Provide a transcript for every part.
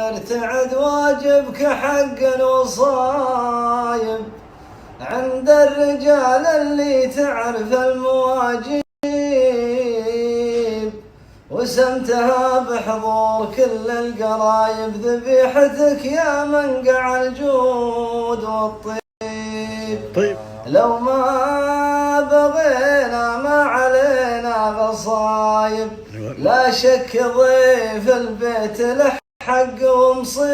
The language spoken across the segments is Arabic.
ارتعد واجبك حق وصايب عند الرجال اللي تعرف المواجيب، وسمتها بحضور كل القرايب، ذبيحتك يا منقع الجود والطيب. طيب لو ما بغينا ما علينا غصايب، لا شك ضيف البيت له حق ومصيب.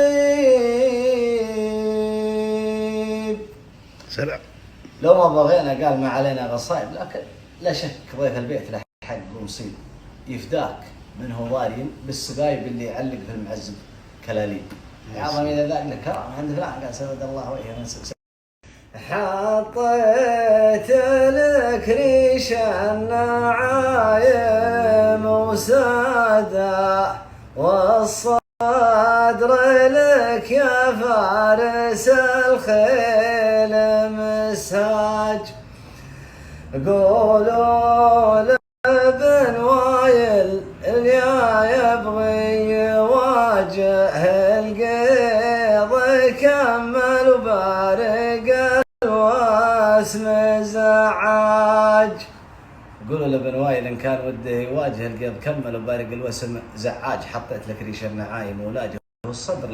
سلام. لو ما بغينا قال ما علينا غصايب، لكن لا شك ضيف البيت له حق ومصيب. يفداك من هو ضارين بالسقايب اللي يعلق في المعزب كلاليب. عظم اذا ذاك لك كرم عند فلان قال سود الله وجهه من حطيت لك ريش النعايم وسادة، والصدر لك يا فارس الخيل مساج. قولوا لابن وايل اللي يبغي يواجه القيض كمل وبارق الواسم زعاج. قولوا لابن وايل ان كان وده يواجه القيض كمل وبارق الوسم زعاج. حطيت لك ريش النعايم ولاجه والصدر